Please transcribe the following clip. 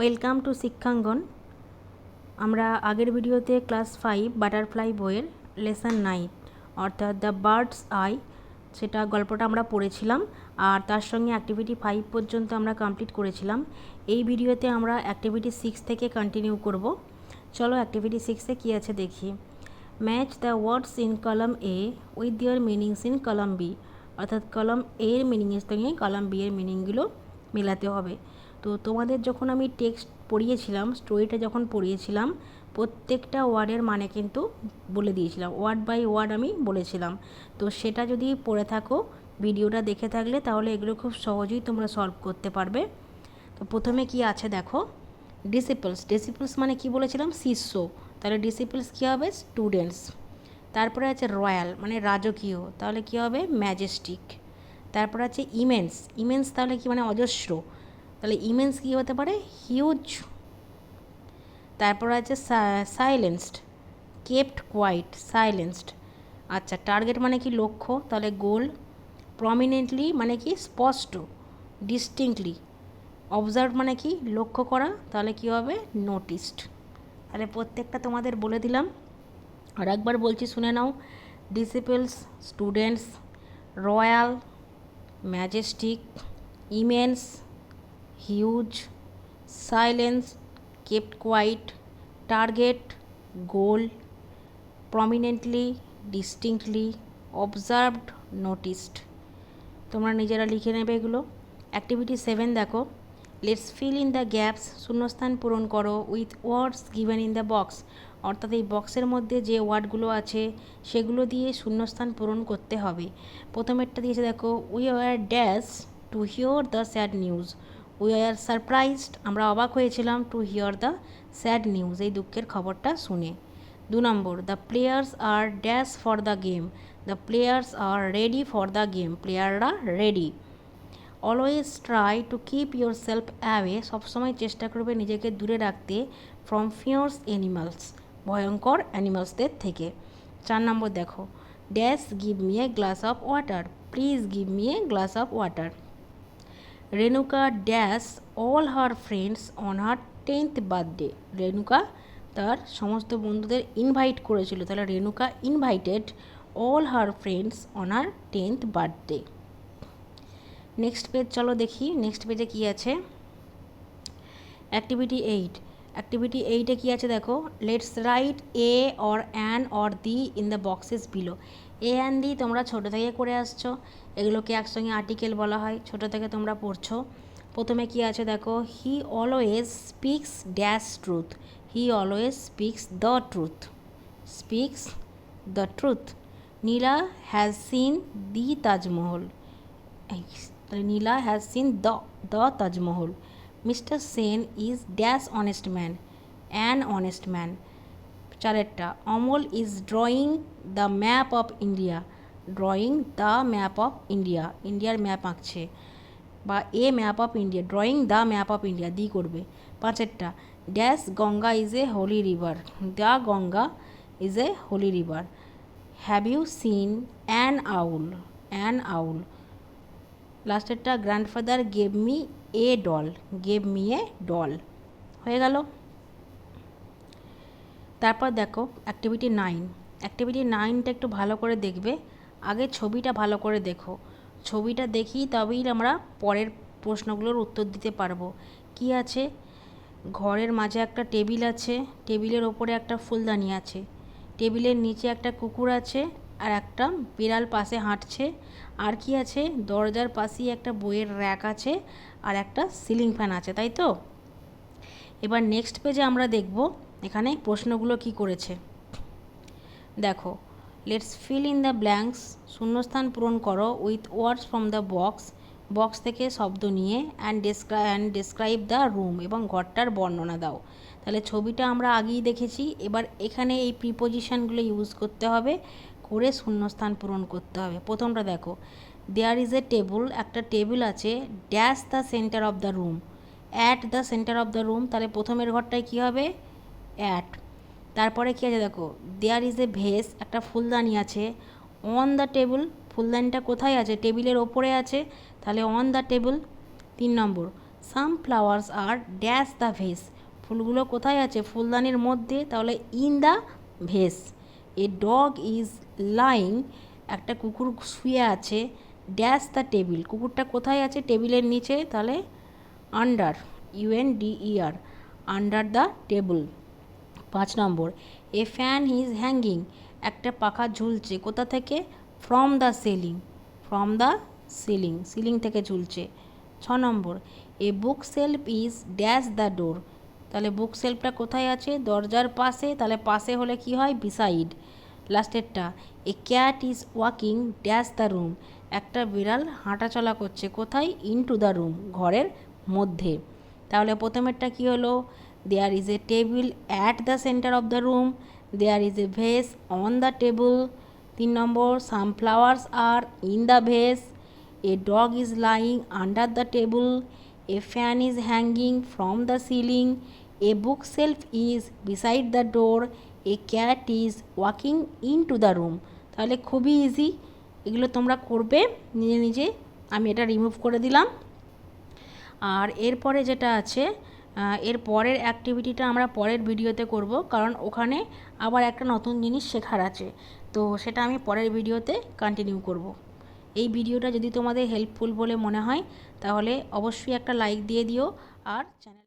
Welcome to শিক্ষাঙ্গন। আমরা আগের ভিডিওতে ক্লাস 5 বাটারফ্লাই বইয়ের লেসন 9 অর্থাৎ দ্য বার্ডস আই সেটা গল্পটা আমরা পড়েছিলাম, আর তার সঙ্গে অ্যাক্টিভিটি 5 পর্যন্ত আমরা কমপ্লিট করেছিলাম। এই ভিডিওতে আমরা অ্যাক্টিভিটি 6 থেকে কন্টিনিউ করব। চলো অ্যাক্টিভিটি 6-এ কী আছে দেখি। Match the words in column A with their meanings in column B, অর্থাৎ কলাম এ এর মিনিংয়ের সঙ্গে কলাম বি এর মিনিংগুলো মেলাতে হবে। তো তোমাদের যখন আমি টেক্সট পড়িয়েছিলাম, স্টোরিটা যখন পড়িয়েছিলাম, প্রত্যেকটা ওয়ার্ডের মানে কিন্তু বলে দিয়েছিলাম, ওয়ার্ড বাই ওয়ার্ড আমি বলেছিলাম। তো সেটা যদি পড়ে থাকো, ভিডিওটা দেখে থাকলে, তাহলে এগুলো খুব সহজেই তোমরা সলভ করতে পারবে। তো প্রথমে কি আছে দেখো, ডিসিপলস। ডিসিপলস মানে কি বলেছিলাম, শিষ্য। তাহলে ডিসিপলস কী হবে, স্টুডেন্টস। তারপরে আছে রয়্যাল মানে রাজকীয়, তাহলে কি হবে, ম্যাজেস্টিক। তারপরে আছে ইমেন্স। ইমেন্স তাহলে কি মানে অজস্র, তাহলে ইমেন্স কী হতে পারে, হিউজ। তারপর আছে সাইলেন্সড, কেপ্ট কোয়াইট, সাইলেন্সড। আচ্ছা, টার্গেট মানে কি লক্ষ্য, তাহলে গোল। প্রমিনেন্টলি মানে কি স্পষ্ট, ডিস্টিংক্টলি। অবজার্ভ মানে কি লক্ষ্য করা, তাহলে কি হবে, নোটিসড। তাহলে প্রত্যেকটা তোমাদের বলে দিলাম, আর একবার বলছি শুনে নাও। Disciples students, royal majestic, immense huge, silence kept quiet, target goal, prominently distinctly, observed noticed. তোমরা নিজেরা লিখে নেবে এগুলো। অ্যাক্টিভিটি 7 দেখো, let's fill in the gaps, শূন্যস্থান পূরণ করো with words given in the box, অর্থাৎ এই বক্সের মধ্যে যে ওয়ার্ডগুলো আছে সেগুলো দিয়ে শূন্যস্থান পূরণ করতে হবে। প্রথমেরটা দিয়েছে দেখো, we are dash to hear the sad news. We are surprised, আমরা অবাক হয়েছিলাম, to hear the sad news, এই দুঃখের খবরটা শুনে। 2 নম্বর, the players are dash for the game. The players are ready for the game, প্লেয়াররা রেডি। Always try to keep yourself away, সবসময় চেষ্টা করবে নিজেকে দূরে রাখতে, ফ্রম ফিয়ার্স অ্যানিমালস, ভয়ঙ্কর অ্যানিমালসদের থেকে। 4 নম্বর দেখো, dash give me a glass of water, please give me a glass of water. Renuka dash all her friends on her 10th birthday. Renuka তার সমস্ত বন্ধুদের ইনভাইট করেছিল, তাহলে Renuka invited all her friends on her 10th birthday. Next page চলো দেখি, next পেজে কী আছে। Activity 8। Activity 8-এ কী আছে দেখো, let's write a or an or the in the boxes below. A an দি তোমরা ছোটো থেকে করে আসছো, এগুলোকে একসঙ্গে আর্টিকেল বলা হয়, ছোটো থেকে তোমরা পড়ছো। প্রথমে কি আছে দেখো, he always speaks dash truth. He always speaks the truth, speaks the truth. Neela has seen the Taj Mahal, Neela has seen the Taj Mahal. Mister Sen is dash honest man, an honest man. চারেরটা, Amal is drawing the map of India, drawing the map of India, ইন্ডিয়ার map আঁকছে, বা a map of India, drawing the map of India the করবে। পাঁচেরটা, dash Ganga is a holy river, the Ganga is a holy river. Have you seen an owl, an owl. লাস্টেরটা, grandfather gave me a doll, gave me a doll. হয়ে গেল। তারপর দেখো activity 9। Activity 9টা একটু ভালো করে দেখবে, আগে ছবিটা ভালো করে দেখো, ছবিটা দেখি তবেই আমরা পরের প্রশ্নগুলোর উত্তর দিতে পারবো। কি আছে, ঘরের মাঝে একটা টেবিল আছে, টেবিলের ওপরে একটা ফুলদানি আছে, টেবিলের নিচে একটা কুকুর আছে, আর একটা বিড়াল পাশে হাঁটছে। আর কি আছে, দরজার পাশেই একটা বইয়ের র্যাক আছে, আর একটা সিলিং ফ্যান আছে, তাই তো। এবার নেক্সট পেজে আমরা দেখব এখানে প্রশ্নগুলো কি করেছে। দেখো, let's fill in the blanks, শূন্যস্থান পূরণ করো with words from the box, box থেকে শব্দ নিয়ে, অ্যান্ড ডেসক্রাইব দ্য রুম, এবং ঘরটার বর্ণনা দাও। তাহলে ছবিটা আমরা আগেই দেখেছি, এবার এখানে এই প্রিপোজিশনগুলো ইউজ করতে হবে, করে শূন্যস্থান পূরণ করতে হবে। প্রথমটা দেখো, দেয়ার ইজ এ টেবিল, একটা টেবিল আছে, dash the centre of the room, at the centre of the room, তাহলে প্রথমের ঘরটায় কী হবে, অ্যাট। তারপরে কী আছে দেখো, দেয়ার ইজ এ ভেস, একটা ফুলদানি আছে, অন দ্য টেবিল, ফুলদানিটা কোথায় আছে, টেবিলের ওপরে আছে, তাহলে অন দ্য টেবিল। 3 নম্বর, some flowers are dash the vase, ফুলগুলো কোথায় আছে? ফুলদানির মধ্যে, তাহলে in the vase. A dog is lying, একটা কুকুর শুয়ে আছে, ড্যাশ দ্য টেবিল, কুকুরটা কোথায় আছে? টেবিলের নিচে, তাহলে under, UNDER, under the table. 5 নম্বর, এ ফ্যান ইজ হ্যাঙ্গিং, একটা পাখা ঝুলছে, কোথা থেকে? From the ceiling, from the ceiling, ceiling থেকে ঝুলছে। 6 নম্বর, a book self is dash the door, তাহলে বুক সেলফটা কোথায় আছে? দরজার পাশে, তাহলে পাশে হলে কি হয়? বিসাইড। লাস্টেরটা, a cat is walking dash the room, একটা বিড়াল হাঁটাচলা করছে, কোথায়? ইনটু দ্য রুম, ঘরের মধ্যে। তাহলে প্রথমেরটা কি হলো? There is a table at the centre of the room, there is a vase on the table. 3 নম্বর, some flowers are in the vase, a dog is lying under the table, a fan is hanging from the ceiling, a book self is beside the door, a cat is walking into the room. তাহলে খুবই easy, এগুলো তোমরা করবে নিজে নিজে। আমি এটা remove করে দিলাম। আর এরপরে যেটা আছে, এর পরের অ্যাক্টিভিটিটা আমরা পরের ভিডিওতে করব, কারণ ওখানে আবার একটা নতুন জিনিস শেখার আছে, তো সেটা আমি পরের ভিডিওতে কন্টিনিউ করব। এই ভিডিওটা যদি তোমাদের হেল্পফুল বলে মনে হয় তাহলে অবশ্যই একটা লাইক দিয়ে দিও, আর চ্যানেল